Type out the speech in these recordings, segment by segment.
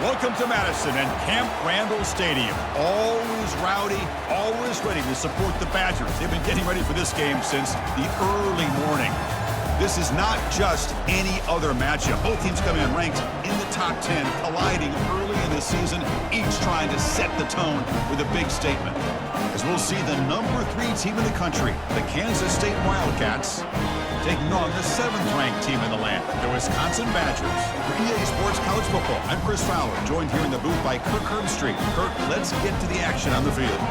Welcome to Madison and Camp Randall Stadium. Always rowdy, always ready to support the Badgers. They've been getting ready for this game since the early morning. This is not just any other matchup. Both teams coming in ranked in the top 10, colliding early in the season, each trying to set the tone with a big statement. As we'll see the number 3 team in the country, the Kansas State Wildcats, taking on the 7th-ranked team in the land, the Wisconsin Badgers. For EA Sports College Football, I'm Chris Fowler, joined here in the booth by Kirk Herbstreit. Kirk, let's get to the action on the field.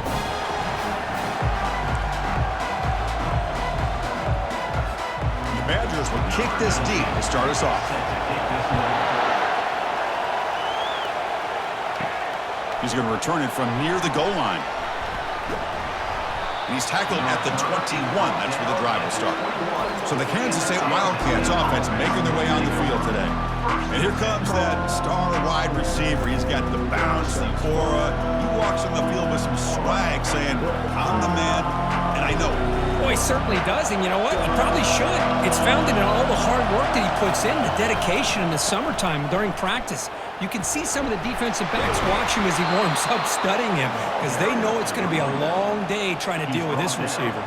The Badgers will kick this deep to start us off. He's going to return it from near the goal line. He's tackled at the 21. That's where the drive will start. So the Kansas State Wildcats offense making their way on the field today. And here comes that star wide receiver. He's got the bounce, the aura. He walks on the field with some swag saying, I'm the man, and I know. Boy, he certainly does, and you know what? He probably should. It's founded in all the hard work that he puts in, the dedication in the summertime during practice. You can see some of the defensive backs watch him as he warms up, studying him, because they know it's going to be a long day trying to deal with this receiver.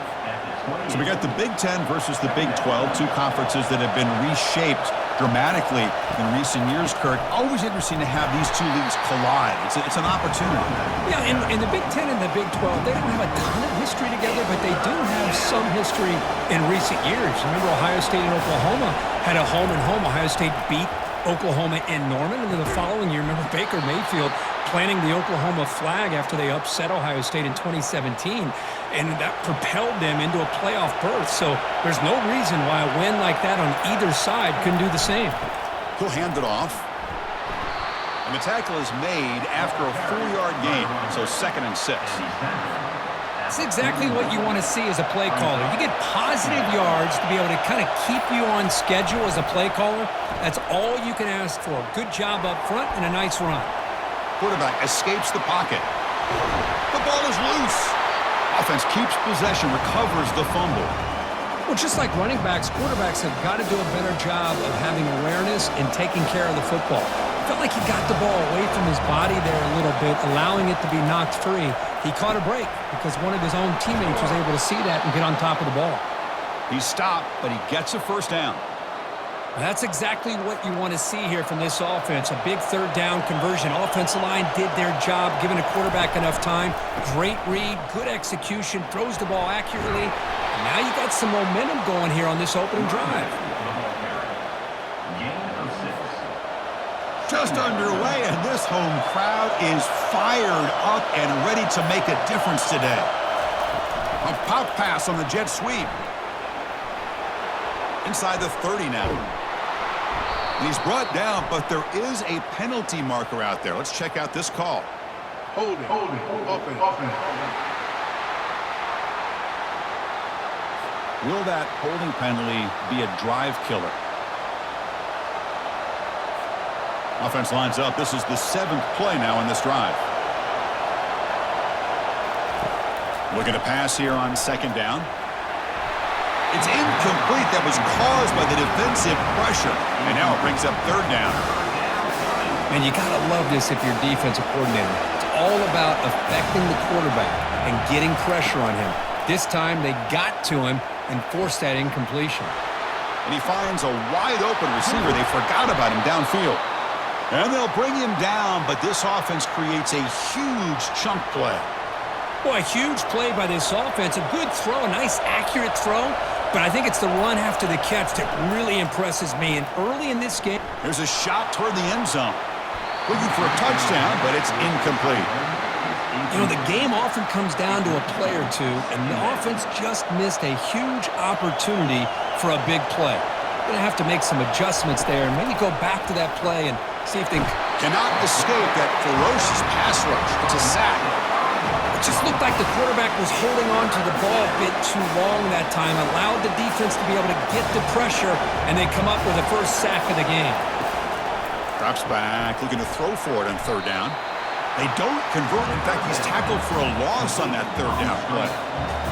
So we got the Big Ten versus the Big 12, two conferences that have been reshaped dramatically in recent years, Kirk. Always interesting to have these two leagues collide. It's an opportunity. Yeah, and the Big Ten and the Big 12, they don't have a ton of history together, but they do have some history in recent years. Remember, Ohio State and Oklahoma had a home-and-home. Ohio State beat Oklahoma in Norman, and then the following year, remember Baker Mayfield planting the Oklahoma flag after they upset Ohio State in 2017, and that propelled them into a playoff berth. So there's no reason why a win like that on either side couldn't do the same. He'll hand it off. And the tackle is made after a 4-yard gain, so 2nd and 6. That's exactly what you want to see as a play caller. You get positive yards to be able to kind of keep you on schedule as a play caller. That's all you can ask for. Good job up front and a nice run. Quarterback escapes the pocket. The ball is loose. Offense keeps possession, recovers the fumble. Well, just like running backs, quarterbacks have got to do a better job of having awareness and taking care of the football. Felt like he got the ball away from his body there a little bit, allowing it to be knocked free. He caught a break because one of his own teammates was able to see that and get on top of the ball. He stopped, but he gets a first down. That's exactly what you want to see here from this offense. A big 3rd down conversion. Offensive line did their job, giving a quarterback enough time. Great read, good execution, throws the ball accurately. And now you got some momentum going here on this opening drive. Just underway, and this home crowd is fired up and ready to make a difference today. A pop pass on the jet sweep. Inside the 30 now. And he's brought down, but there is a penalty marker out there. Let's check out this call. Holding, offense. Will that holding penalty be a drive killer? Offense lines up. This is the 7th play now in this drive. Looking to pass here on 2nd down. It's incomplete. That was caused by the defensive pressure. And now it brings up 3rd down. And you got to love this if you're defensive coordinator. It's all about affecting the quarterback and getting pressure on him. This time they got to him and forced that incompletion. And he finds a wide-open receiver. They forgot about him downfield. And they'll bring him down, but this offense creates a huge chunk play. Boy, a huge play by this offense. A good throw, a nice accurate throw. But I think it's the run after the catch that really impresses me. And early in this game, there's a shot toward the end zone. Looking for a touchdown, but it's incomplete. You know, the game often comes down to a play or two, and the offense just missed a huge opportunity for a big play. Going to have to make some adjustments there and maybe go back to that play and see if they cannot escape that ferocious pass rush. It's a sack. It just looked like the quarterback was holding on to the ball a bit too long that time, allowed the defense to be able to get the pressure, and they come up with the first sack of the game. Drops back, looking to throw for it on 3rd down. They don't convert. In fact, he's tackled for a loss on that 3rd down play.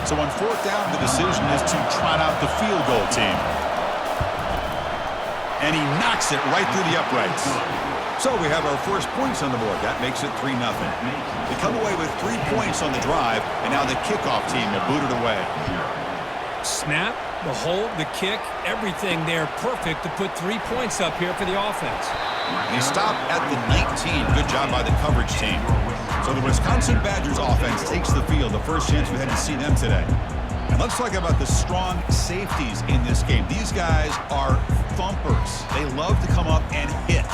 So on 4th down, the decision is to trot out the field goal team. And he knocks it right through the uprights. So we have our first points on the board. That makes it 3-0. They come away with 3 points on the drive, and now the kickoff team will boot it away. Snap, the hold, the kick, everything there perfect to put 3 points up here for the offense. They stop at the 19. Good job by the coverage team. So the Wisconsin Badgers offense takes the field. The first chance we had to see them today. And let's talk about the strong safeties in this game. These guys are thumpers. They love to come up and hit.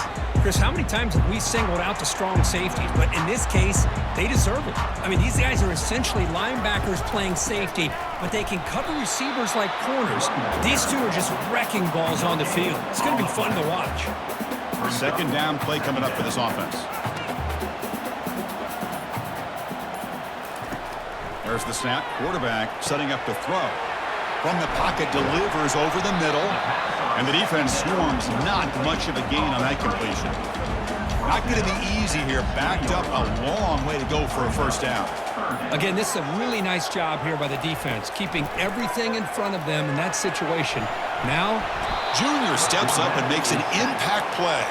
Chris, how many times have we singled out the strong safeties? But in this case, they deserve it. I mean, these guys are essentially linebackers playing safety, but they can cover receivers like corners. These two are just wrecking balls on the field. It's going to be fun to watch. Second down play coming up for this offense. There's the snap. Quarterback setting up to throw. From the pocket, delivers over the middle. And the defense swarms. Not much of a gain on that completion. Not going to be easy here. Backed up a long way to go for a first down. Again, this is a really nice job here by the defense, keeping everything in front of them in that situation. Now, Junior steps up and makes an impact play.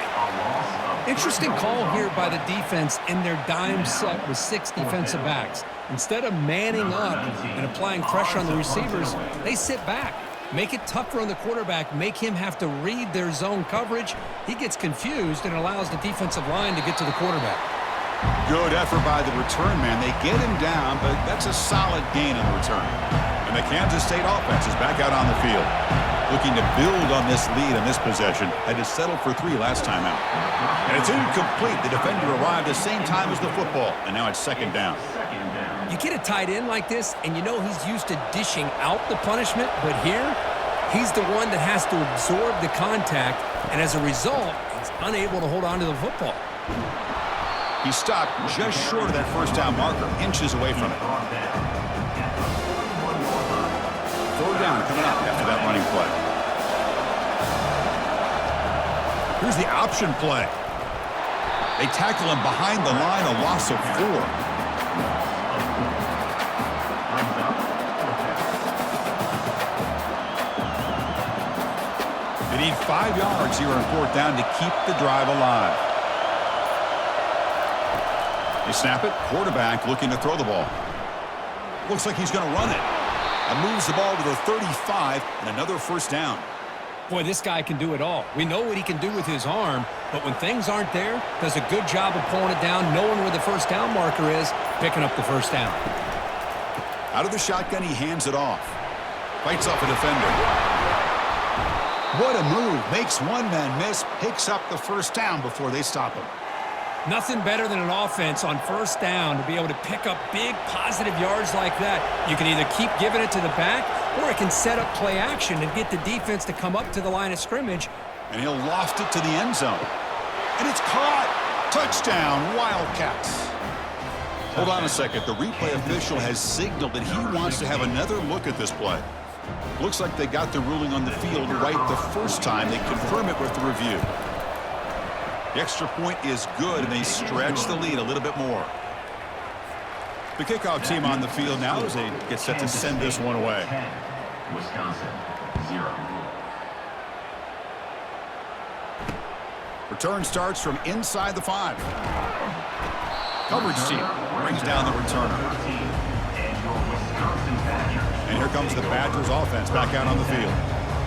interesting call here by the defense in their dime set with 6 defensive backs. Instead of manning up and applying pressure on the receivers, they sit back. Make it tougher on the quarterback, make him have to read their zone coverage. He gets confused and allows the defensive line to get to the quarterback. Good effort by the return man. They get him down, but that's a solid gain on the return. And the Kansas State offense is back out on the field. Looking to build on this lead in this possession. Had to settle for 3 last time out. And it's incomplete. The defender arrived the same time as the football, and now it's second down. You get a tight end like this, and you know he's used to dishing out the punishment, but here, he's the one that has to absorb the contact, and as a result, he's unable to hold on to the football. He stopped just short of that first down marker, inches away from it. Third down coming up after that running play. Here's the option play. They tackle him behind the line, a loss of 4. They need 5 yards here on fourth down to keep the drive alive. They snap it. Quarterback looking to throw the ball. Looks like he's going to run it. And moves the ball to the 35 and another first down. Boy, this guy can do it all. We know what he can do with his arm, but when things aren't there, does a good job of pulling it down, knowing where the first down marker is, picking up the first down. Out of the shotgun, he hands it off. Fights off a defender. What a move. Makes one man miss, picks up the first down before they stop him. Nothing better than an offense on first down to be able to pick up big positive yards like that. You can either keep giving it to the back, or it can set up play action and get the defense to come up to the line of scrimmage. And he'll loft it to the end zone. And it's caught. Touchdown, Wildcats. Hold on a second. The replay official has signaled that he wants to have another look at this play. Looks like they got the ruling on the field right the first time. They confirm it with the review. The extra point is good, and they stretch the lead a little bit more. The kickoff team on the field now as they get set to send this one away. Wisconsin, 0. Return starts from inside the 5. Coverage team brings down the returner. And here comes the Badgers offense back out on the field.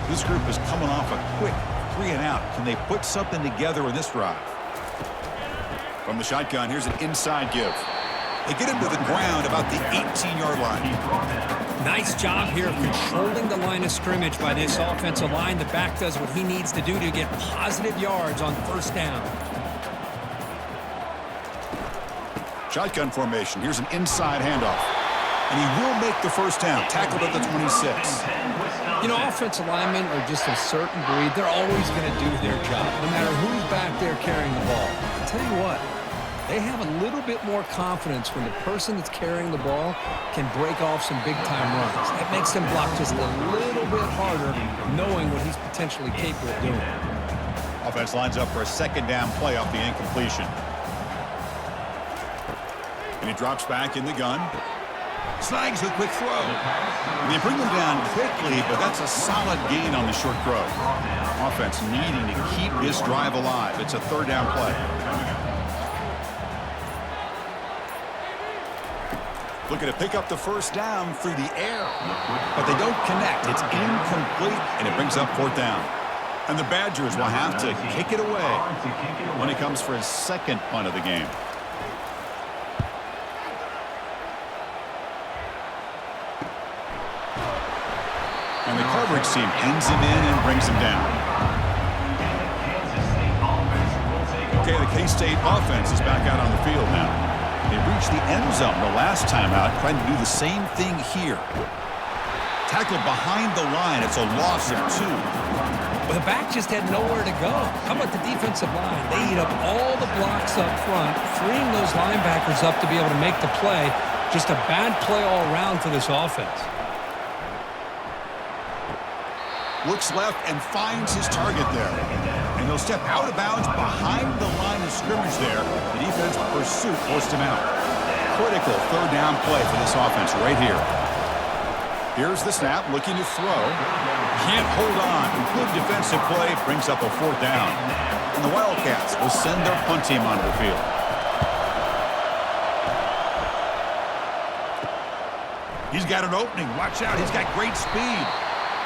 This group is coming off a quick 3 and out. Can they put something together in this drive? From the shotgun, here's an inside give. They get him to the ground about the 18-yard line. Nice job here of controlling the line of scrimmage by this offensive line. The back does what he needs to do to get positive yards on first down. Shotgun formation. Here's an inside handoff. And he will make the first down. Tackled at the 26. You know, offensive linemen are just a certain breed. They're always going to do their job, no matter who's back there carrying the ball. I'll tell you what, they have a little bit more confidence when the person that's carrying the ball can break off some big-time runs. That makes them block just a little bit harder, knowing what he's potentially capable of doing. Offense lines up for a second down play off the incompletion. And he drops back in the gun. Snags the quick throw. They bring him down quickly, but that's a solid gain on the short throw. Offense needing to keep this drive alive. It's a third down play. Looking to pick up the first down through the air. But they don't connect. It's incomplete, and it brings up fourth down. And the Badgers will have to kick it away when it comes for his second punt of the game. And the coverage team pins him in and brings him down. Okay, the K-State offense is back out on the field now. They reached the end zone the last time out, trying to do the same thing here. Tackled behind the line. It's a loss of 2. Well, the back just had nowhere to go. How about the defensive line? They eat up all the blocks up front, freeing those linebackers up to be able to make the play. Just a bad play all around for this offense. Looks left and finds his target there. And he'll step out of bounds behind the line of scrimmage there. The defense pursuit forced him out. Critical third down play for this offense right here. Here's the snap, looking to throw. Can't hold on. Good defensive play, brings up a fourth down. And the Wildcats will send their punt team onto the field. He's got an opening. Watch out. He's got great speed.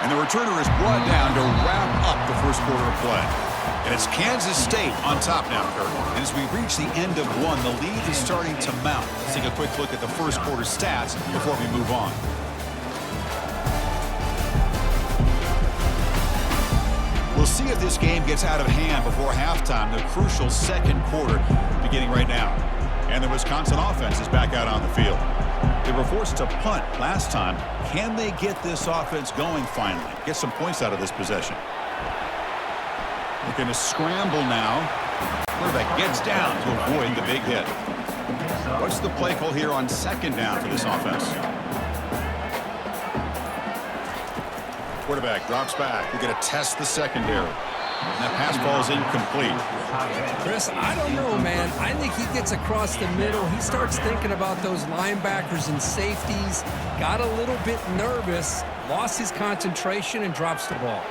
And the returner is brought down to wrap up the first quarter of play. And it's Kansas State on top now, Kirk. And as we reach the end of one, the lead is starting to mount. Let's take a quick look at the first quarter stats before we move on. We'll see if this game gets out of hand before halftime, the crucial second quarter beginning right now. And the Wisconsin offense is back out on the field. They were forced to punt last time. Can they get this offense going finally? Get some points out of this possession. Looking to scramble now. Quarterback gets down to avoid the big hit. What's the play call here on second down for this offense? Quarterback drops back. We're going to test the secondary. And that pass ball is incomplete. Chris, I don't know, man. I think he gets across the middle. He starts thinking about those linebackers and safeties. Got a little bit nervous, lost his concentration, and drops the ball.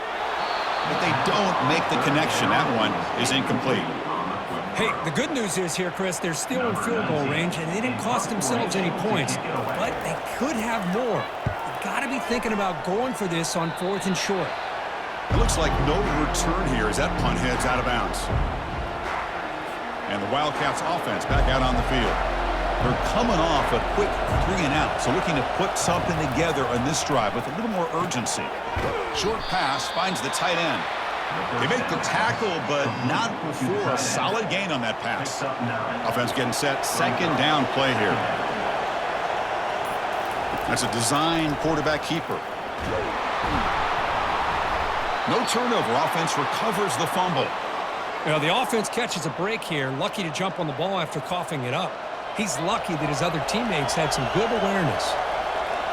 But they don't make the connection. That one is incomplete. Hey, the good news is here, Chris, they're still in field goal range, and they didn't cost themselves any points. But they could have more. You got to be thinking about going for this on 4th and short. It looks like no return here as that punt heads out of bounds. And the Wildcats offense back out on the field. They're coming off a quick 3 and out, so looking to put something together on this drive with a little more urgency. Short pass finds the tight end. They make the tackle, but not before a solid gain on that pass. Offense getting set, second down play here. That's a design quarterback keeper. No turnover. Offense recovers the fumble. You know, the offense catches a break here, lucky to jump on the ball after coughing it up. He's lucky that his other teammates had some good awareness.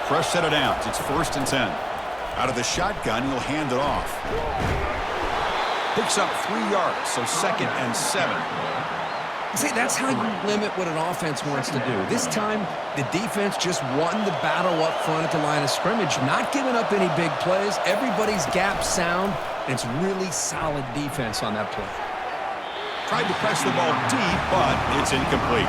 Fresh set of downs. It's 1st and 10. Out of the shotgun, he'll hand it off. Picks up 3 yards, so 2nd and 7. See, that's how you limit what an offense wants to do. This time, the defense just won the battle up front at the line of scrimmage, not giving up any big plays. Everybody's gap sound, and it's really solid defense on that play. Tried to press the ball deep, but it's incomplete.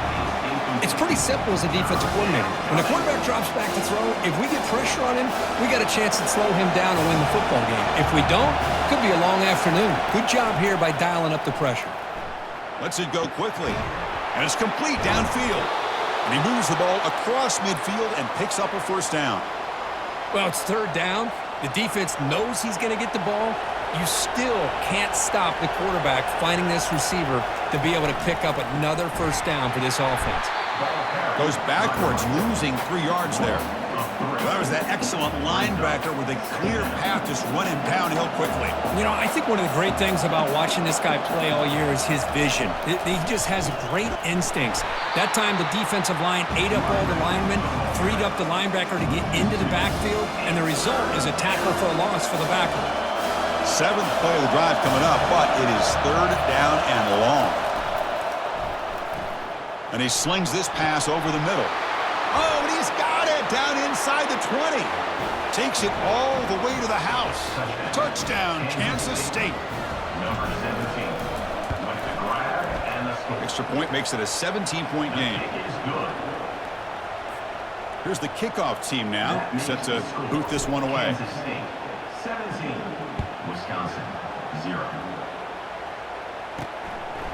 It's pretty simple as a defensive coordinator. When the quarterback drops back to throw, if we get pressure on him, we got a chance to slow him down and win the football game. If we don't, it could be a long afternoon. Good job here by dialing up the pressure. Lets it go quickly. And it's complete downfield. And he moves the ball across midfield and picks up a first down. Well, it's 3rd down. The defense knows he's going to get the ball. You still can't stop the quarterback finding this receiver to be able to pick up another first down for this offense. Goes backwards, losing 3 yards there. That was that excellent linebacker with a clear path, just running downhill quickly. You know, I think one of the great things about watching this guy play all year is his vision. He just has great instincts. That time, the defensive line ate up all the linemen, freed up the linebacker to get into the backfield, and the result is a tackle for a loss for the backer. 7th play of the drive coming up, but it is 3rd down and long. And he slings this pass over the middle. Oh, and he's got it! down inside the 20. Takes it all the way to the house. Touchdown, Kansas State. Number 17. With the grab and the score. Extra point makes it a 17-point game. Kick is good. Here's the kickoff team now, set to boot this one away. Kansas State 17. Wisconsin 0.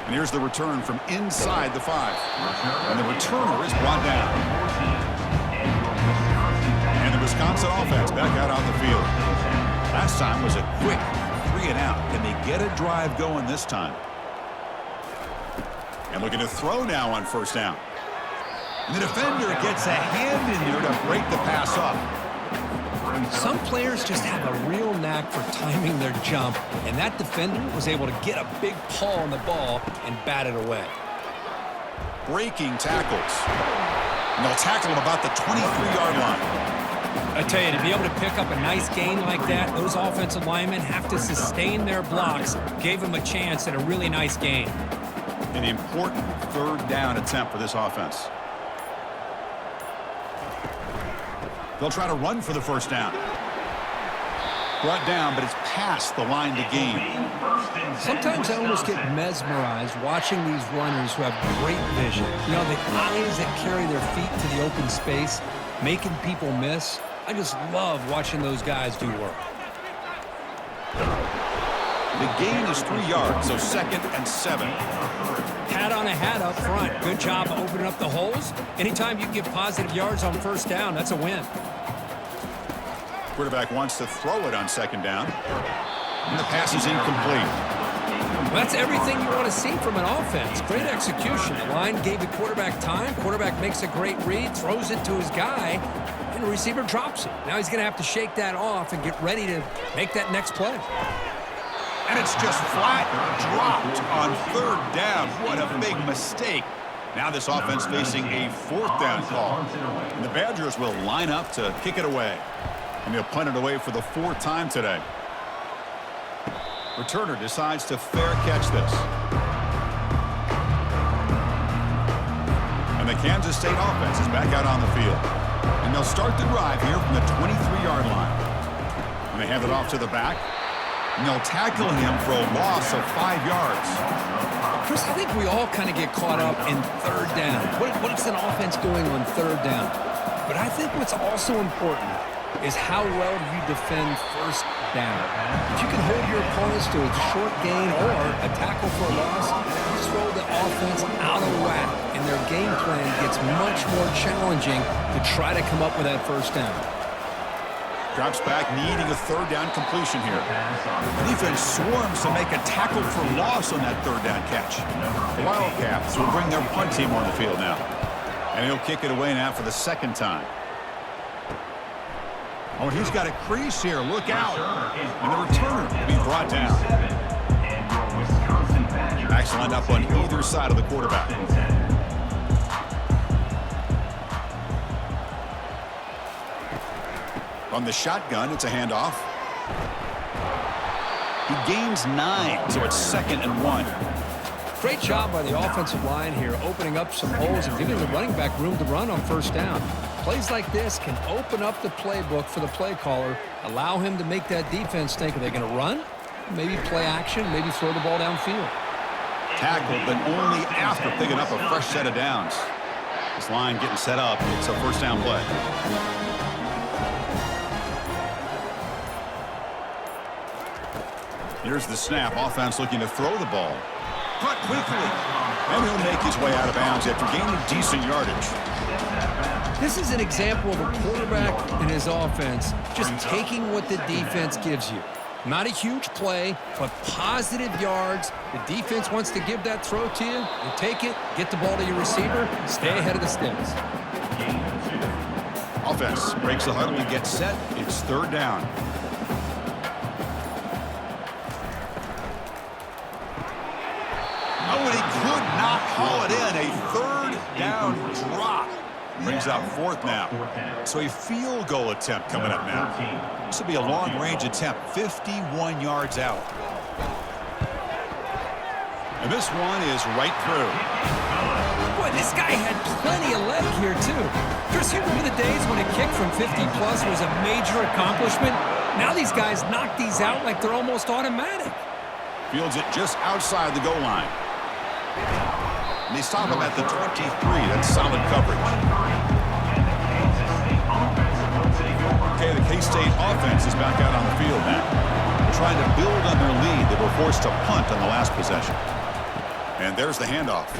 And here's the return from inside the 5. And the returner is brought down. And the Wisconsin offense back out on the field. Last time was a quick 3 and out. Can they get a drive going this time? And looking to throw now on first down. And the defender gets a hand in there to break the pass up. Some players just have a real knack for timing their jump, and that defender was able to get a big paw on the ball and bat it away. Breaking tackles. And they'll tackle him about the 23-yard line. I tell you, to be able to pick up a nice gain like that, those offensive linemen have to sustain their blocks. Gave them a chance at a really nice gain. An important third down attempt for this offense. They'll try to run for the first down. Brought down, but it's past the line to gain. Sometimes I almost get mesmerized watching these runners who have great vision. You know, the eyes that carry their feet to the open space, making people miss. I just love watching those guys do work. The gain is 3 yards, so 2nd and 7. Hat on a hat up front. Good job opening up the holes. Anytime you can get positive yards on first down, that's a win. Quarterback wants to throw it on 2nd down. And the pass is incomplete. That's everything you want to see from an offense. Great execution. The line gave the quarterback time. Quarterback makes a great read, throws it to his guy, and the receiver drops it. Now he's going to have to shake that off and get ready to make that next play. And it's just flat dropped on 3rd down. What a big mistake. Now this offense facing a 4th down call. And the Badgers will line up to kick it away. And they'll punt it away for the 4th time today. Returner decides to fair catch this. And the Kansas State offense is back out on the field. And they'll start the drive here from the 23-yard line. And they hand it off to the back. And they'll tackle him for a loss of 5 yards. Chris, I think we all kind of get caught up in 3rd down. What's an offense doing on 3rd down? But I think what's also important is how well you defend 1st down. If you can hold your opponents to a short gain or a tackle for a loss, you throw the offense out of whack, and their game plan gets much more challenging to try to come up with that 1st down. Drops back, needing a 3rd down completion here. Defense swarms to make a tackle for loss on that 3rd down catch. The Wildcats will bring their punt team on the field now. And he'll kick it away now for the 2nd time. Oh, he's got a crease here. Look out. And the returner will be brought down. Backs lined up on either side of the quarterback. On the shotgun, it's a handoff. He gains 9, so it's 2nd and 1. Great job by the offensive line here, opening up some holes and giving the running back room to run on 1st down. Plays like this can open up the playbook for the play caller, allow him to make that defense think, are they going to run? Maybe play action, maybe throw the ball downfield. Tackled, but only after picking up a fresh set of downs. This line getting set up. It's a 1st down play. Here's the snap. Offense looking to throw the ball. Cut quickly. And he'll make his way out of bounds after gaining decent yardage. This is an example of a quarterback and his offense just taking what the defense gives you. Not a huge play, but positive yards. The defense wants to give that throw to you. You take it, get the ball to your receiver, stay ahead of the sticks. Offense breaks the huddle and gets set. It's 3rd down. Oh, and he could not haul it in. A 3rd down drop. Brings out 4th now. So a field goal attempt coming up now. This will be a long-range attempt, 51 yards out. And this one is right through. Boy, boy, this guy had plenty of leg here, too. Chris, you remember the days when a kick from 50-plus was a major accomplishment? Now these guys knock these out like they're almost automatic. Fields it just outside the goal line. And they stop him at the 23. That's solid coverage. Okay, the K-State offense is back out on the field now. Trying to build on their lead. They were forced to punt on the last possession. And there's the handoff.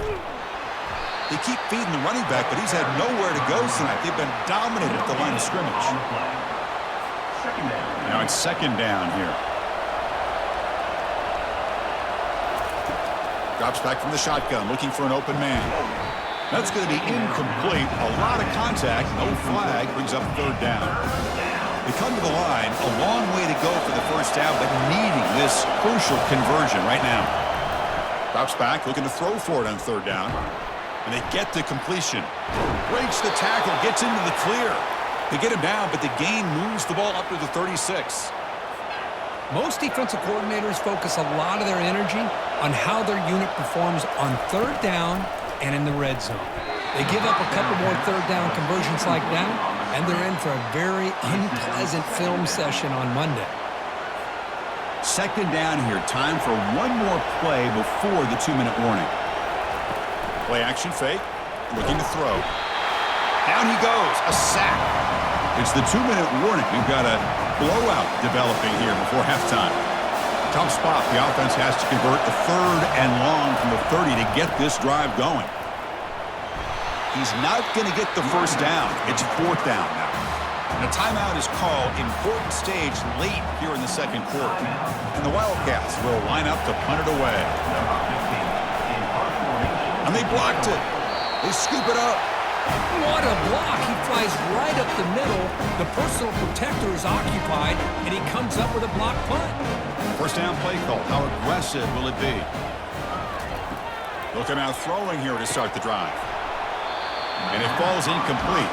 They keep feeding the running back, but he's had nowhere to go tonight. They've been dominated at the line of scrimmage. Now it's second down here. Drops back from the shotgun, looking for an open man. That's going to be incomplete. A lot of contact, no flag, brings up third down. They come to the line, a long way to go for the first down, but needing this crucial conversion right now. Drops back, looking to throw for it on third down. And they get the completion. Breaks the tackle, gets into the clear. They get him down, but the gain moves the ball up to the 36. Most defensive coordinators focus a lot of their energy on how their unit performs on third down and in the red zone. They give up a couple more third down conversions like that, and they're in for a very unpleasant film session on Monday. Second down here. Time for one more play before the 2-minute warning. Play action fake. Looking to throw. Down he goes. A sack. It's the 2-minute warning. We've got a blowout developing here before halftime. Tough spot. The offense has to convert the third and long from the 30 to get this drive going. He's not going to get the first down. It's fourth down now. And a timeout is called. Important stage late here in the second quarter. And the Wildcats will line up to punt it away. And they blocked it. They scoop it up. What a block. He flies right up the middle. The personal protector is occupied, and he comes up with a block punt. First down play call. How aggressive will it be? Looking out throwing here to start the drive. And it falls incomplete.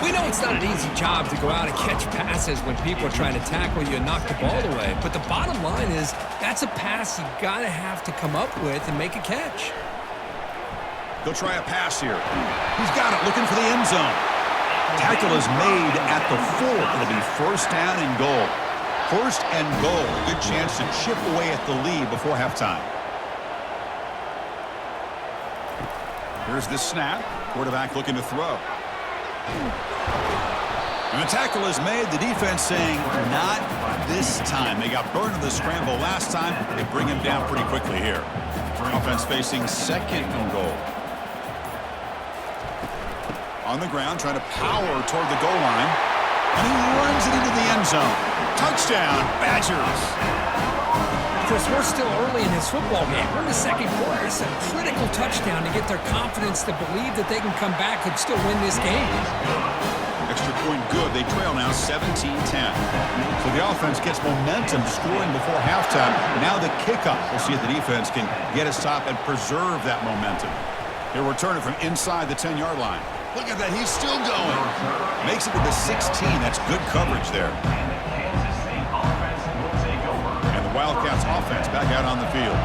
We know it's not an easy job to go out and catch passes when people are trying to tackle you and knock the ball away. But the bottom line is that's a pass you got to have to come up with and make a catch. He'll try a pass here. He's got it, looking for the end zone. Tackle is made at the 4. It'll be first down and goal. First and goal. A good chance to chip away at the lead before halftime. Here's the snap. Quarterback looking to throw. And the tackle is made. The defense saying, not this time. They got burned in the scramble last time. They bring him down pretty quickly here. Offense facing second and goal. On the ground, trying to power toward the goal line. And he runs it into the end zone. Touchdown, Badgers. Chris, we're still early in this football game. We're in the second quarter. It's a critical touchdown to get their confidence to believe that they can come back and still win this game. Extra point good. They trail now 17-10. So the offense gets momentum scoring before halftime. Now the kickoff. We'll see if the defense can get a stop and preserve that momentum. He'll return it from inside the 10-yard line. Look at that. He's still going. Makes it to the 16. That's good coverage there. And the Wildcats offense back out on the field.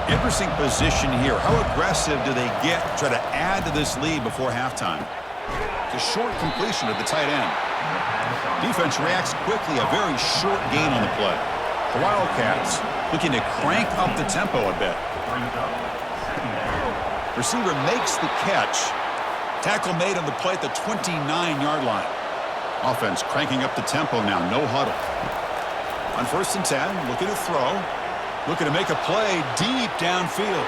Interesting position here. How aggressive do they get to try to add to this lead before halftime? It's a short completion at the tight end. Defense reacts quickly. A very short gain on the play. The Wildcats looking to crank up the tempo a bit. Receiver makes the catch. Tackle made on the play at the 29-yard line. Offense cranking up the tempo now. No huddle. On first and 10, looking to throw. Looking to make a play deep downfield.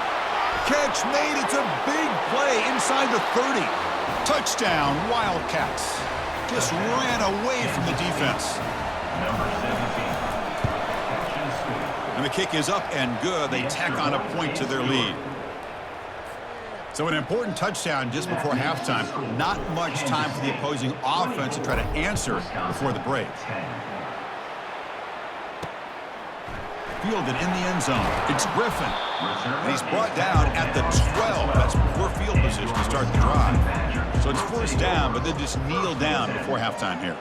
Catch made. It's a big play inside the 30. Touchdown, Wildcats. Just ran away from the defense. And the kick is up and good. They tack on a point to their lead. So an important touchdown just before halftime. Not much time for the opposing offense to try to answer before the break. Fielded in the end zone. It's Griffin. And he's brought down at the 12. That's poor field position to start the drive. So it's first down, but they just kneel down before halftime here.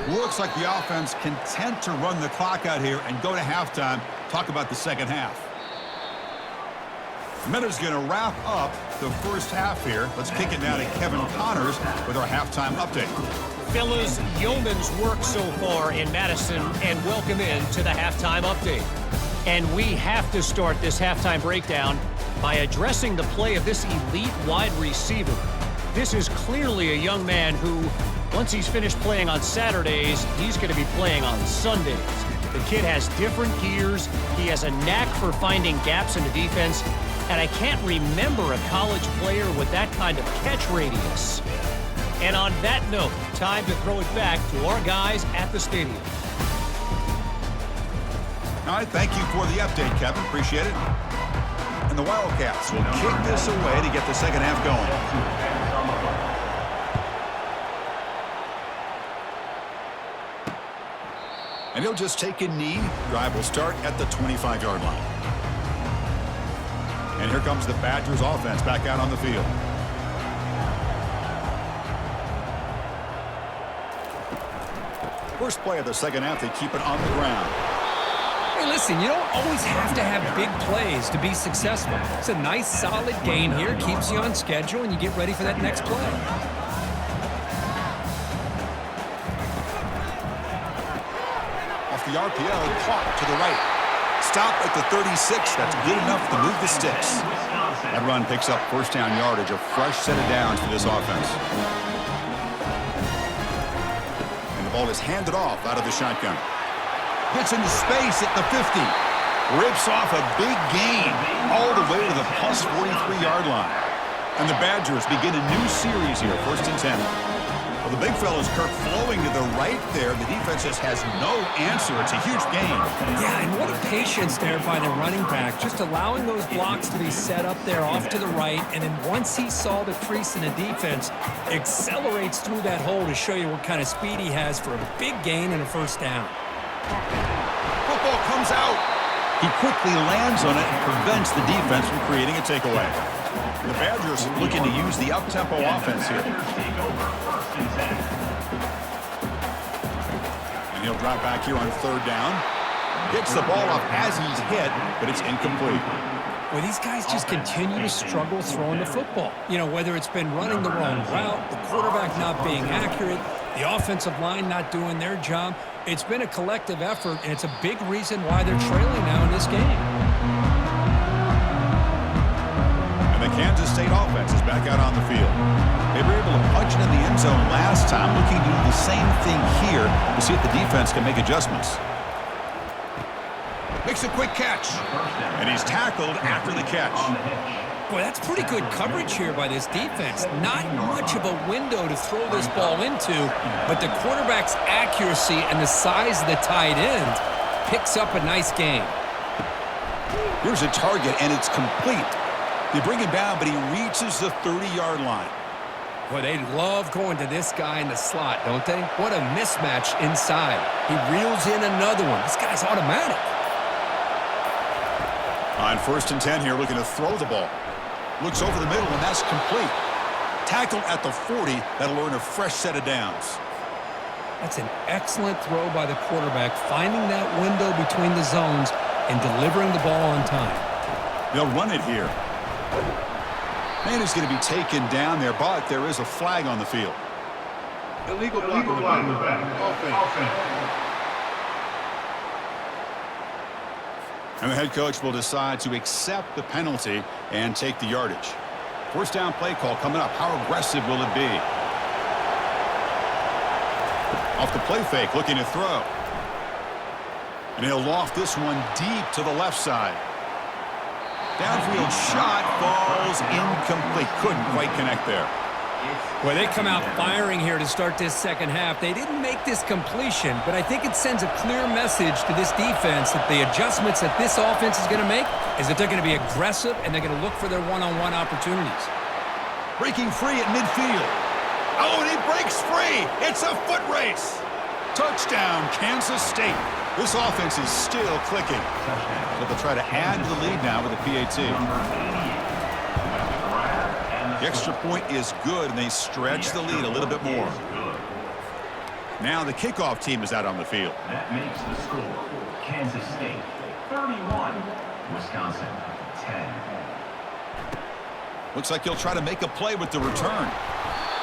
Looks like the offense content to run the clock out here and go to halftime. Talk about the second half. Minutes going to wrap up the first half here. Let's kick it now to Kevin Connors with our halftime update. Fellas, yeoman's work so far in Madison, and welcome in to the halftime update. And we have to start this halftime breakdown by addressing the play of this elite wide receiver. This is clearly a young man who, once he's finished playing on Saturdays, he's going to be playing on Sundays. The kid has different gears. He has a knack for finding gaps in the defense. And I can't remember a college player with that kind of catch radius. And on that note, time to throw it back to our guys at the stadium. All right, thank you for the update, Kevin. Appreciate it. And the Wildcats will kick this away to get the second half going. And he'll just take a knee. Drive will start at the 25-yard line. And here comes the Badgers offense back out on the field. First play of the second half, they keep it on the ground. Hey, listen, you don't always have to have big plays to be successful. It's a nice, solid gain here. Keeps you on schedule, and you get ready for that next play. Off the RPO, caught to the right. Stop at the 36. That's good enough to move the sticks. That run picks up first down yardage, a fresh set of downs for this offense. And the ball is handed off out of the shotgun. Gets into space at the 50. Rips off a big gain all the way to the plus 43-yard line. And the Badgers begin a new series here, 1st and 10. Well, the big fella's Kirk flowing to the right there. The defense just has no answer. It's a huge gain. Yeah, and what a patience there by the running back, just allowing those blocks to be set up there off to the right, and then once he saw the crease in the defense, accelerates through that hole to show you what kind of speed he has for a big gain and a first down. Football comes out. He quickly lands on it and prevents the defense from creating a takeaway. The Badgers looking to use the up-tempo offense here. And he'll drop back here on 3rd down. Gets the ball up as he's hit, but it's incomplete. Well, these guys just continue to struggle throwing the football. You know, whether it's been running the wrong route, the quarterback not being accurate, the offensive line not doing their job. It's been a collective effort, and it's a big reason why they're trailing now in this game. And the Kansas State offense is back out on the field. They were able to punch it in the end zone last time, looking to do the same thing here to see if the defense can make adjustments. Makes a quick catch, and he's tackled after the catch. Boy, that's pretty good coverage here by this defense. Not much of a window to throw this ball into, but the quarterback's accuracy and the size of the tight end picks up a nice gain. Here's a target, and it's complete. They bring him down, but he reaches the 30-yard line. Boy, they love going to this guy in the slot, don't they? What a mismatch inside. He reels in another one. This guy's automatic. On 1st and 10 here, looking to throw the ball. Looks over the middle, and that's complete. Tackled at the 40. That'll earn a fresh set of downs. That's an excellent throw by the quarterback, finding that window between the zones and delivering the ball on time. They'll run it here. Man is going to be taken down there, but there is a flag on the field. Illegal block in the back. Offense. And the head coach will decide to accept the penalty and take the yardage. First down play call coming up. How aggressive will it be? Off the play fake, looking to throw. And he'll loft this one deep to the left side. Downfield shot falls incomplete. Couldn't quite connect there. Well, they come out firing here to start this second half. They didn't make this completion, but I think it sends a clear message to this defense that the adjustments that this offense is going to make is that they're going to be aggressive and they're going to look for their one-on-one opportunities. Breaking free at midfield. Oh, and he breaks free. It's a foot race. Touchdown, Kansas State. This offense is still clicking. But they'll try to add to the lead now with a PAT. The extra point is good, and they stretch the lead a little bit more. Now the kickoff team is out on the field. That makes the score Kansas State 31, Wisconsin 10. Looks like he'll try to make a play with the return.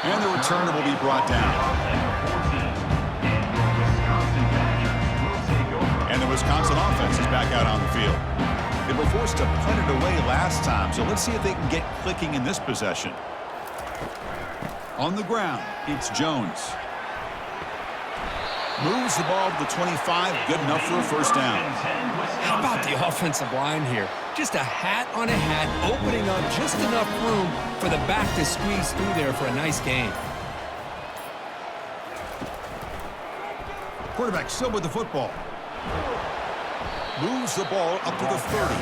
And the returner will be brought down. And the Wisconsin offense is back out on the field. They were forced to punt it away last time, so let's see if they can get clicking in this possession. On the ground, it's Jones. Moves the ball to the 25, good enough for a first down. How about the offensive line here? Just a hat on a hat, opening up just enough room for the back to squeeze through there for a nice gain. Quarterback still with the football. Moves the ball up to the 30.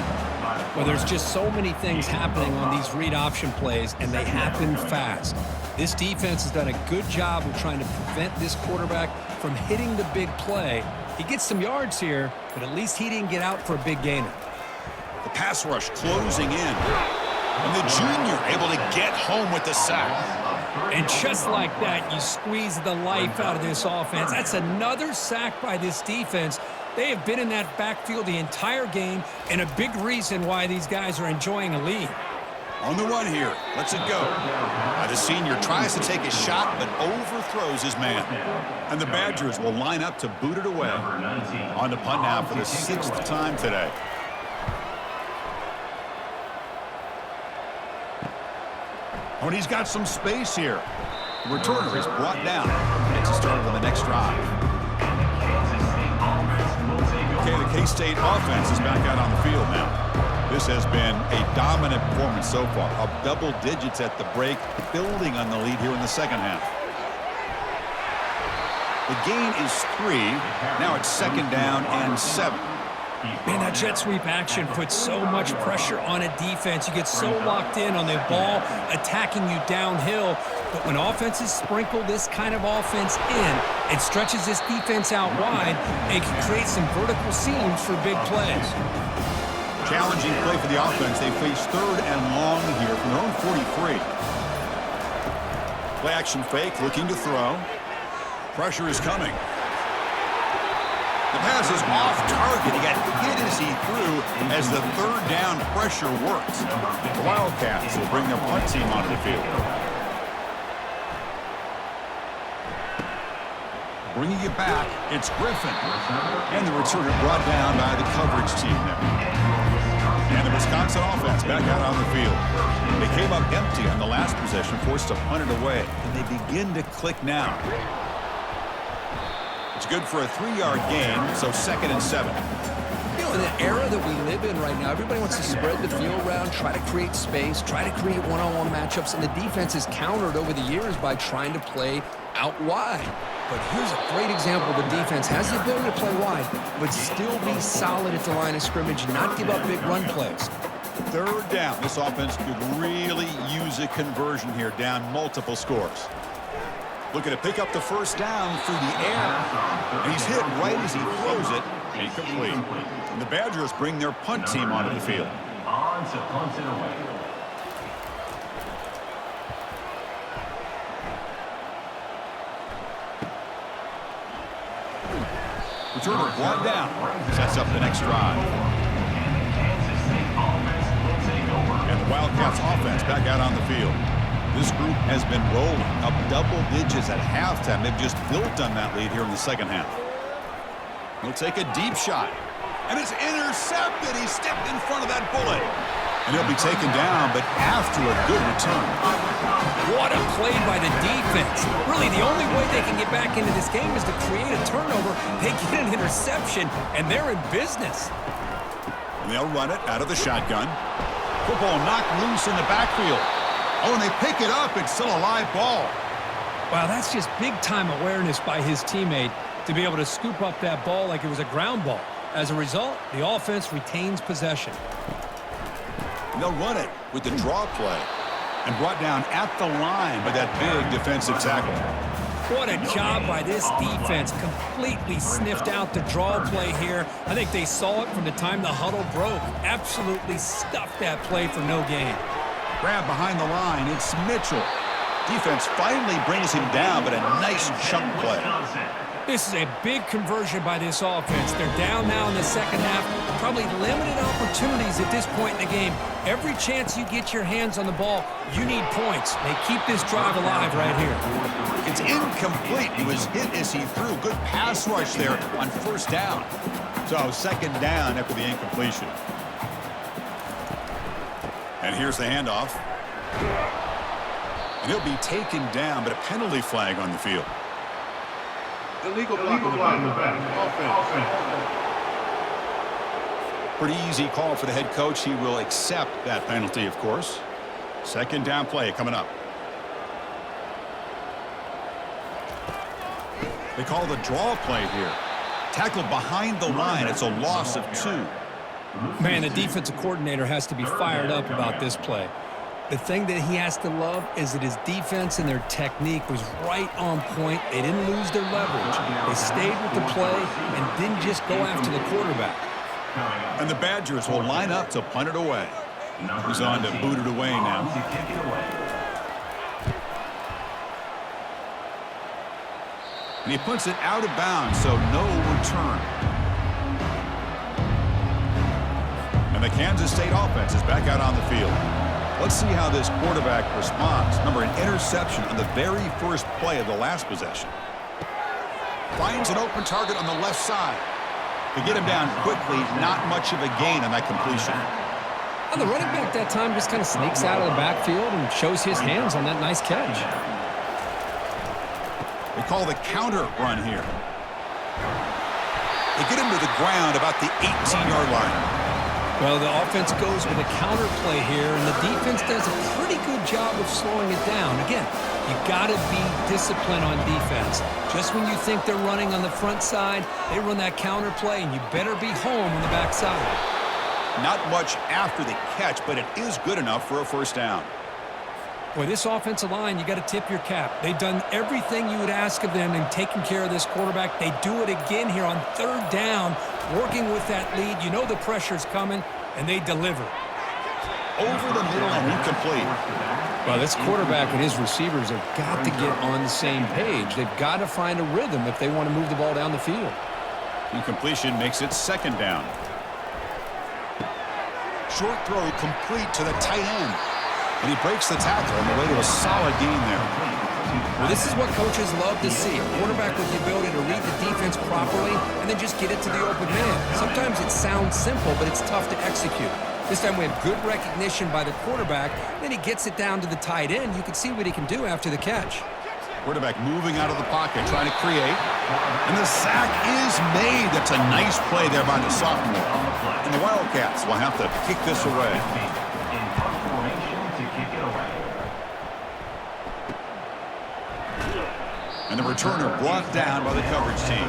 Well, there's just so many things happening on these read option plays, and they happen fast. This defense has done a good job of trying to prevent this quarterback from hitting the big play. He gets some yards here, but at least he didn't get out for a big gainer. The pass rush closing in. And the junior able to get home with the sack. And just like that, you squeeze the life out of this offense. That's another sack by this defense. They have been in that backfield the entire game, and a big reason why these guys are enjoying a lead. On the run here. Lets it go. The senior tries to take a shot, but overthrows his man. And the Badgers will line up to boot it away. On the punt now for the 6th time today. Oh, and he's got some space here. The returner is brought down. Gets it started on the next drive. Okay, the K-State offense is back out on the field now. This has been a dominant performance so far. Up double digits at the break, building on the lead here in the second half. The gain is 3. Now it's 2nd down and 7. Man, that jet sweep action puts so much pressure on a defense. You get so locked in on the ball attacking you downhill. But when offenses sprinkle this kind of offense in, it stretches this defense out wide and can create some vertical seams for big plays. Challenging play for the offense. They face 3rd and long here from their own 43. Play action fake, looking to throw. Pressure is coming. The pass is off target. He got hit as he threw as the 3rd down pressure works. The Wildcats will bring their punt team onto the field. Bringing it back, it's Griffin. And the returner brought down by the coverage team there. And the Wisconsin offense back out on the field. They came up empty on the last possession, forced to punt it away. And they begin to click now. It's good for a 3-yard gain, so 2nd and 7. You know, in the era that we live in right now, everybody wants to spread the field around, try to create space, try to create one-on-one matchups, and the defense is countered over the years by trying to play out wide. But here's a great example. The defense has the ability to play wide, but still be solid at the line of scrimmage, not give up big run plays. 3rd down. This offense could really use a conversion here, down multiple scores. Looking to pick up the 1st down through the air. And he's hit right as he throws it. Incomplete. And the Badgers bring their punt team onto the field. On to punt it away. Returner brought down. Sets up the next drive. And the Wildcats offense back out on the field. This group has been rolling up double digits at halftime. They've just built on that lead here in the second half. He'll take a deep shot. And it's intercepted. He stepped in front of that bullet. And he'll be taken down, but after a good return. What a play by the defense. Really, the only way they can get back into this game is to create a turnover. They get an interception, and they're in business. And they'll run it out of the shotgun. Football knocked loose in the backfield. Oh, and they pick it up. It's still a live ball. Wow, that's just big-time awareness by his teammate to be able to scoop up that ball like it was a ground ball. As a result, the offense retains possession. And they'll run it with the draw play. And brought down at the line by that big defensive tackle. What a job by this defense. Completely sniffed out the draw play here. I think they saw it from the time the huddle broke. Absolutely stuffed that play for no gain. Grab behind the line. It's Mitchell. Defense finally brings him down, but a nice chunk play. This is a big conversion by this offense. They're down now in the second half. Probably limited opportunities at this point in the game. Every chance you get your hands on the ball, you need points. They keep this drive alive right here. It's incomplete. He was hit as he threw. Good pass rush there on first down. So second down after the incompletion. And here's the handoff. And he'll be taken down, but a penalty flag on the field. Illegal block in the back. Offense. Pretty easy call for the head coach. He will accept that penalty, of course. Second down play coming up. They call the draw play here. Tackle behind the line. It's a loss of 2. Man, the defensive coordinator has to be fired up about this play. The thing that he has to love is that his defense and their technique was right on point. They didn't lose their leverage. They stayed with the play and didn't just go after the quarterback. And the Badgers will line up to punt it away. He's on to boot it away now. And he puts it out of bounds, so no return. And the Kansas State offense is back out on the field. Let's see how this quarterback responds. Remember, an interception on the very first play of the last possession. Finds an open target on the left side. To get him down quickly, not much of a gain on that completion. Well, the running back that time just kind of sneaks out of the backfield and shows his hands on that nice catch. They call the counter run here. They get him to the ground about the 18-yard line. Well, the offense goes with a counter play here, and the defense does a pretty good job of slowing it down. Again, you got to be disciplined on defense. Just when you think they're running on the front side, they run that counter play, and you better be home on the back side. Not much after the catch, but it is good enough for a first down. Boy, this offensive line, you got to tip your cap. They've done everything you would ask of them in taking care of this quarterback. They do it again here on third down, working with that lead. You know the pressure's coming, and they deliver. Over the middle and incomplete. Well, this quarterback and his receivers have got to get on the same page. They've got to find a rhythm if they want to move the ball down the field. Incompletion makes it second down. Short throw complete to the tight end. And he breaks the tackle on the way to a solid gain there. Well, this is what coaches love to see. A quarterback with the ability to read the defense properly and then just get it to the open man. Sometimes it sounds simple, but it's tough to execute. This time we have good recognition by the quarterback. Then he gets it down to the tight end. You can see what he can do after the catch. Quarterback moving out of the pocket, trying to create. And the sack is made. That's a nice play there by the sophomore. And the Wildcats will have to kick this away. And the returner brought down by the coverage team.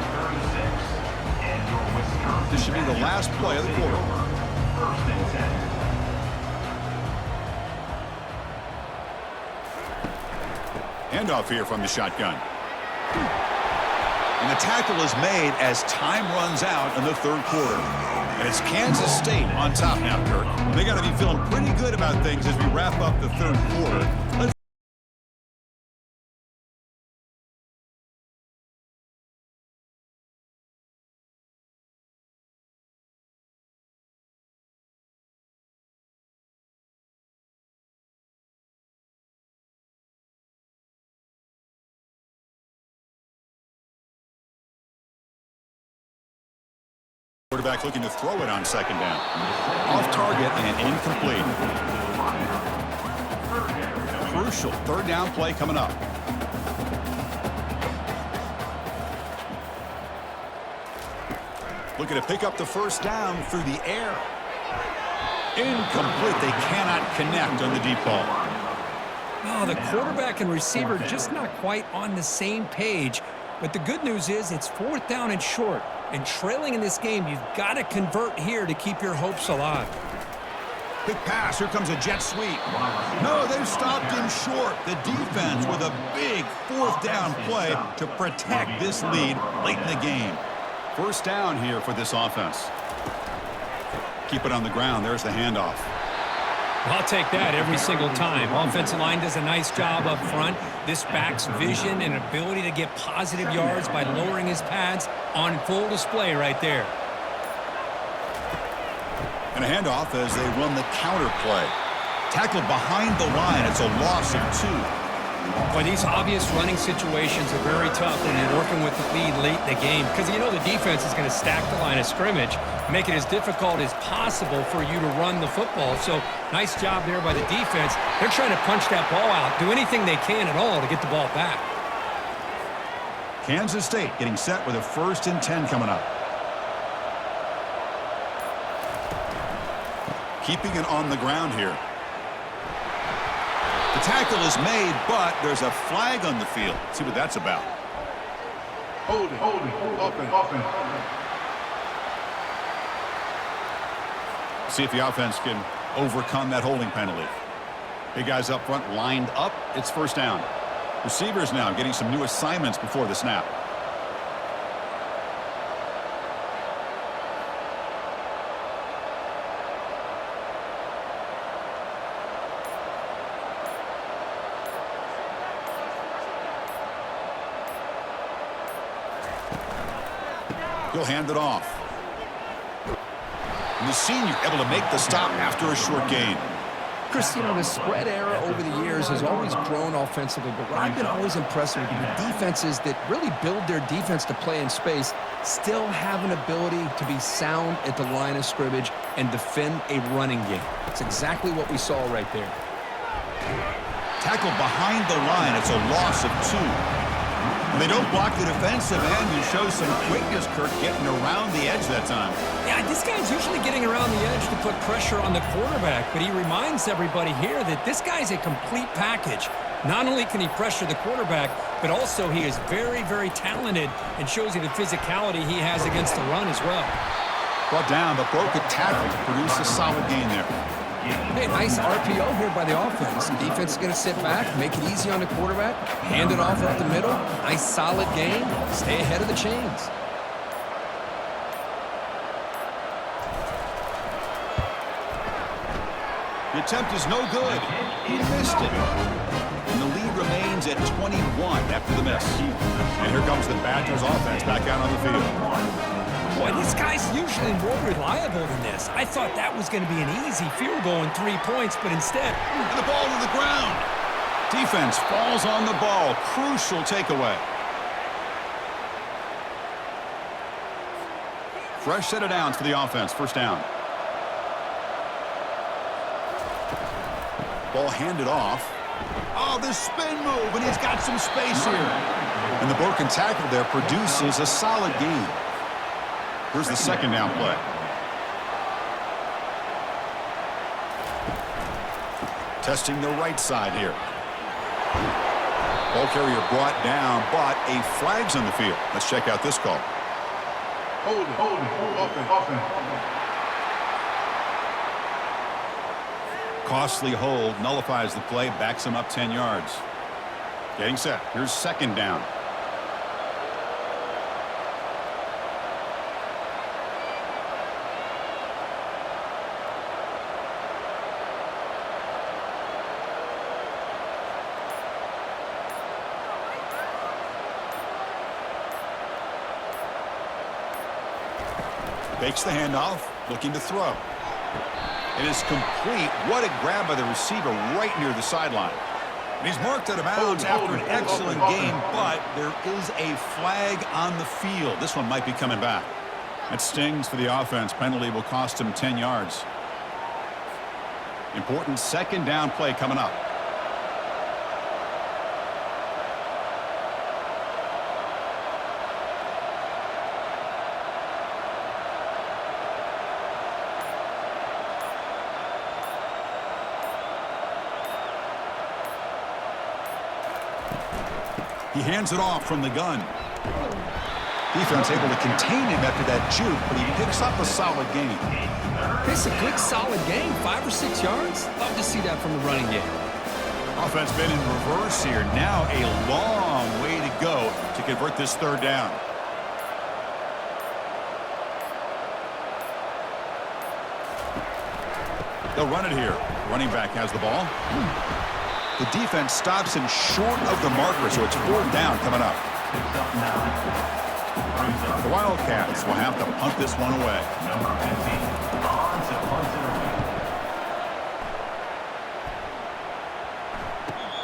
This should be the last play of the quarter. Handoff here from the shotgun. And the tackle is made as time runs out in the third quarter. And it's Kansas State on top now, Kirk. They got to be feeling pretty good about things as we wrap up the third quarter. Let's quarterback looking to throw it on second down. Off target and incomplete. Crucial third down play coming up. Looking to pick up the first down through the air. Incomplete. They cannot connect on the deep ball. Oh, the quarterback and receiver just not quite on the same page. But the good news is it's fourth down and short. And trailing in this game, you've got to convert here to keep your hopes alive. Big pass. Here comes a jet sweep. No, they've stopped him short. The defense with a big fourth down play to protect this lead late in the game. First down here for this offense. Keep it on the ground. There's the handoff. I'll take that every single time. Offensive line does a nice job up front. This back's vision and ability to get positive yards by lowering his pads on full display right there. And a handoff as they run the counter play. Tackled behind the line. It's a loss of 2. Boy, these obvious running situations are very tough when you're working with the lead late in the game because you know the defense is going to stack the line of scrimmage, make it as difficult as possible for you to run the football. So nice job there by the defense. They're trying to punch that ball out, do anything they can at all to get the ball back. Kansas State getting set with a 1st and 10 coming up. Keeping it on the ground here. The tackle is made, but there's a flag on the field. Let's see what that's about. Holding. Offense. See if the offense can overcome that holding penalty. Big guys up front lined up. It's 1st down. Receivers now getting some new assignments before the snap. He'll hand it off. And the senior able to make the stop after a short gain. Chris, you know, the spread era over the years has always grown offensively, but what I've been always impressed with the defenses that really build their defense to play in space still have an ability to be sound at the line of scrimmage and defend a running game. It's exactly what we saw right there. Tackled behind the line. It's a loss of 2. They don't block the defensive end and show some quickness, Kirk, getting around the edge that time. Yeah, this guy's usually getting around the edge to put pressure on the quarterback, but he reminds everybody here that this guy's a complete package. Not only can he pressure the quarterback, but also he is very, very talented and shows you the physicality he has against the run as well. Brought down, but broke a tackle to produce a solid gain there. Hey, nice RPO here by the offense. The defense is going to sit back, make it easy on the quarterback, hand it off up the middle. Nice solid game. Stay ahead of the chains. The attempt is no good. He missed it. And the lead remains at 21 after the miss. And here comes the Badgers offense back out on the field. Boy, this guy's usually more reliable than this. I thought that was going to be an easy field goal and 3 points, but instead... And the ball to the ground. Defense falls on the ball. Crucial takeaway. Fresh set of downs for the offense. 1st down. Ball handed off. Oh, the spin move, and he's got some space here. And the broken tackle there produces a solid gain. Here's the 2nd down play. Testing the right side here. Ball carrier brought down, but a flag's on the field. Let's check out this call. Holding. Offense. Costly hold, nullifies the play, backs him up 10 yards. Getting set. Here's 2nd down. Fakes the handoff, looking to throw. It is complete. What a grab by the receiver right near the sideline. And he's marked out of bounds after an excellent game, but there is a flag on the field. This one might be coming back. It stings for the offense. Penalty will cost him 10 yards. Important 2nd down play coming up. He hands it off from the gun. Defense able to contain him after that juke, but he picks up a solid gain. It's a good, solid game. 5 or 6 yards. Love to see that from the running game. Offense been in reverse here. Now a long way to go to convert this 3rd down. They'll run it here. Running back has the ball. The defense stops him short of the marker, so it's 4th down coming up. The Wildcats will have to punt this one away. Number 15, on to punt it away.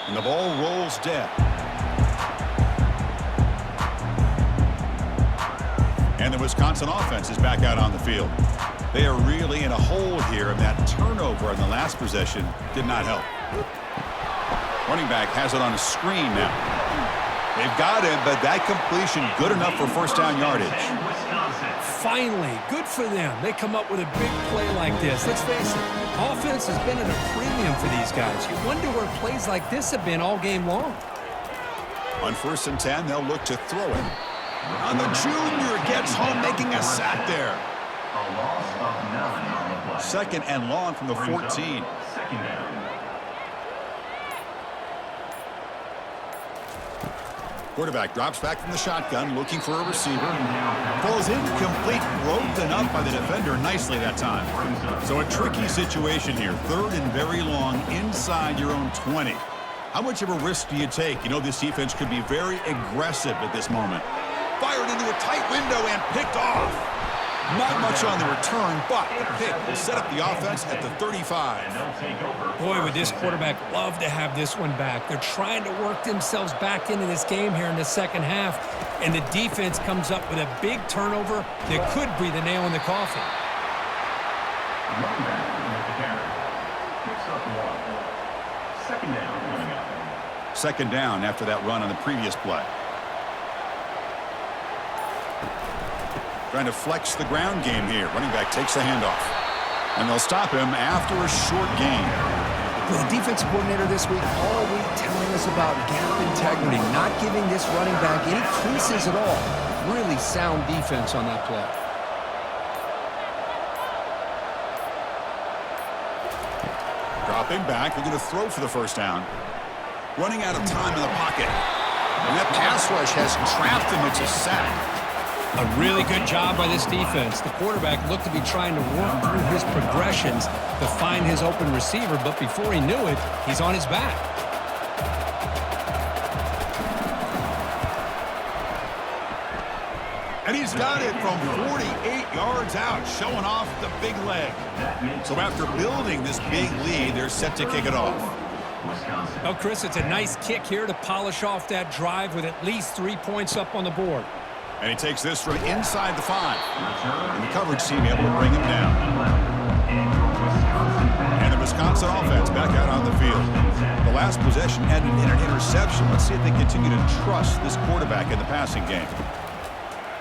And the ball rolls dead. And the Wisconsin offense is back out on the field. They are really in a hole here, and that turnover in the last possession did not help. Running back has it on a screen now. They've got it, but that completion good enough for 1st down yardage. Finally, good for them. They come up with a big play like this. Let's face it, offense has been at a premium for these guys. You wonder where plays like this have been all game long. On 1st and 10, they'll look to throw it. On the junior gets home, making a sack there. A loss of 9 on the play. 2nd and long from the 14. 2nd down. Quarterback drops back from the shotgun, looking for a receiver. Falls incomplete, roped up by the defender nicely that time. So a tricky situation here. 3rd and very long inside your own 20. How much of a risk do you take? You know this defense could be very aggressive at this moment. Fired into a tight window and picked off. Not much on the return, but the pick will set up the offense at the 35. Boy, would this quarterback love to have this one back. They're trying to work themselves back into this game here in the 2nd half, and the defense comes up with a big turnover that could breathe a nail in the coffin. Running back with the carry. Picks up 1. 2nd down coming up. 2nd down after that run on the previous play. Trying to flex the ground game here. Running back takes the handoff. And they'll stop him after a short gain. The defensive coordinator this week all week telling us about gap integrity, not giving this running back any creases at all. Really sound defense on that play. Dropping back, looking to throw for the 1st down. Running out of time in the pocket. And that pass rush has trapped him. It's a sack. A really good job by this defense. The quarterback looked to be trying to work through his progressions to find his open receiver, but before he knew it, he's on his back. And he's got it from 48 yards out, showing off the big leg. So after building this big lead, they're set to kick it off. Oh, Chris, it's a nice kick here to polish off that drive with at least 3 points up on the board. And he takes this from inside the 5. And the coverage team able to bring him down. And the Wisconsin offense back out on the field. The last possession ended in an interception. Let's see if they continue to trust this quarterback in the passing game.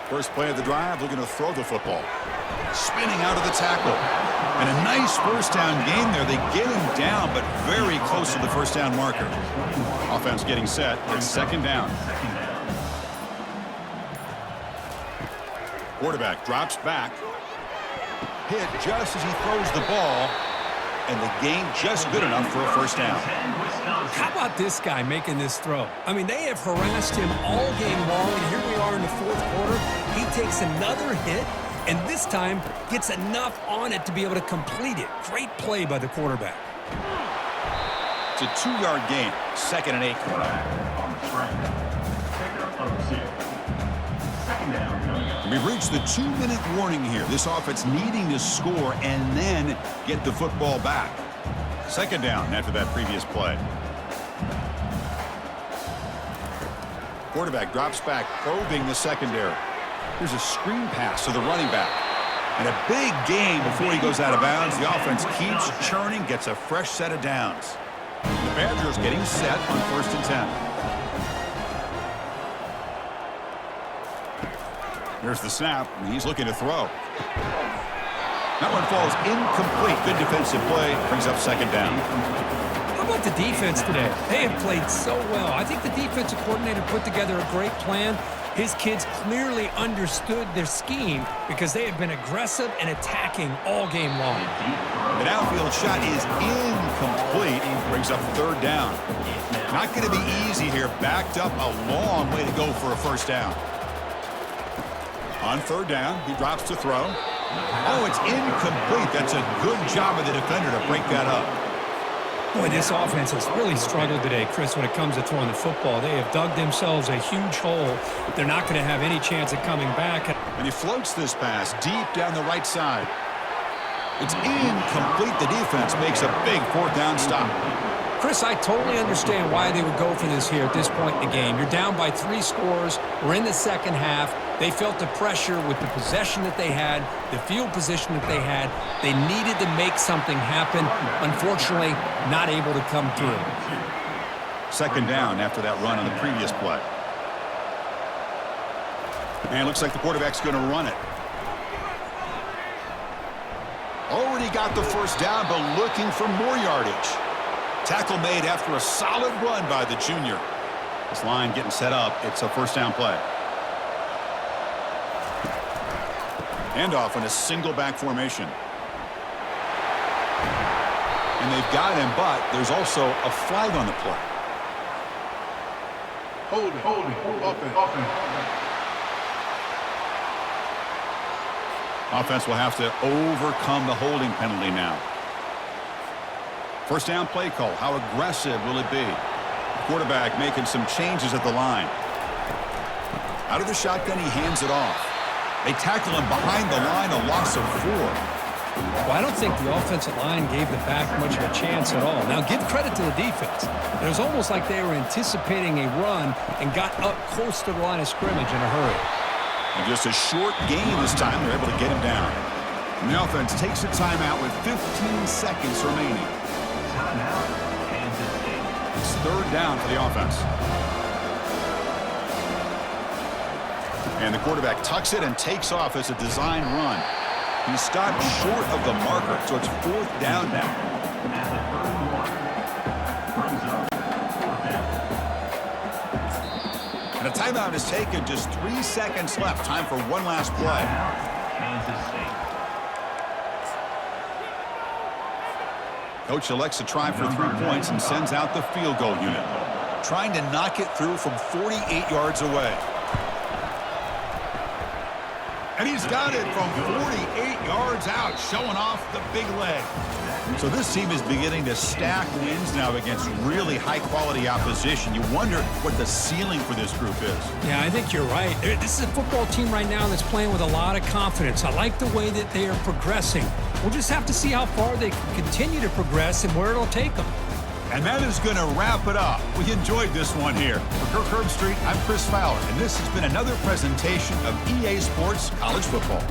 First play of the drive, looking to throw the football. Spinning out of the tackle. And a nice 1st down game there. They get him down, but very close to the 1st down marker. Offense getting set. It's 2nd down. Quarterback drops back. Hit just as he throws the ball. And the gain just good enough for a 1st down. How about this guy making this throw? I mean, they have harassed him all game long, and here we are in the 4th quarter. He takes another hit, and this time gets enough on it to be able to complete it. Great play by the quarterback. It's a 2-yard gain. 2nd and 8. On the track. Pickup of 6. 2nd down coming up. We've reached the 2-minute warning here. This offense needing to score and then get the football back. 2nd down after that previous play. Quarterback drops back, probing the secondary. Here's a screen pass to the running back. And a big gain before he goes out of bounds. The offense keeps churning, gets a fresh set of downs. The Badgers getting set on 1st and 10. Here's the snap, and he's looking to throw. That one falls incomplete. Good defensive play. Brings up 2nd down. How about the defense today? They have played so well. I think the defensive coordinator put together a great plan. His kids clearly understood their scheme because they have been aggressive and attacking all game long. The downfield shot is incomplete. Brings up 3rd down. Not going to be easy here. Backed up a long way to go for a 1st down. On 3rd down, he drops to throw. Oh, it's incomplete. That's a good job of the defender to break that up. Boy, this offense has really struggled today, Chris, when it comes to throwing the football. They have dug themselves a huge hole. They're not going to have any chance of coming back. And he floats this pass deep down the right side. It's incomplete. The defense makes a big fourth down stop. Chris, I totally understand why they would go for this here at this point in the game. You're down by 3 scores. We're in the second half. They felt the pressure with the possession that they had, the field position that they had. They needed to make something happen. Unfortunately, not able to come through. Second down after that run on the previous play. And it looks like the quarterback's going to run it. Already got the first down, but looking for more yardage. Tackle made after a solid run by the junior. This line getting set up. It's a first down play. Handoff in a single back formation. And they've got him, but there's also a flag on the play. Holding, offense. Offense will have to overcome the holding penalty now. First down play call. How aggressive will it be? The quarterback making some changes at the line. Out of the shotgun, he hands it off. They tackle him behind the line, a loss of 4. Well, I don't think the offensive line gave the back much of a chance at all. Now, give credit to the defense. It was almost like they were anticipating a run and got up close to the line of scrimmage in a hurry. And just a short gain this time. They're able to get him down. And the offense takes a timeout with 15 seconds remaining. It's third down for the offense. And the quarterback tucks it and takes off as a design run. He stopped short of the marker, so it's fourth down now. And a timeout is taken. Just 3 seconds left. Time for one last play. Coach elects to try for 3 points and sends out the field goal unit, trying to knock it through from 48 yards away. And he's got it from 48 yards out, showing off the big leg. So this team is beginning to stack wins now against really high-quality opposition. You wonder what the ceiling for this group is. Yeah, I think you're right. This is a football team right now that's playing with a lot of confidence. I like the way that they are progressing. We'll just have to see how far they can continue to progress and where it'll take them. And that is going to wrap it up. We enjoyed this one here. For Kirk Herbstreit, I'm Chris Fowler, and this has been another presentation of EA Sports College Football.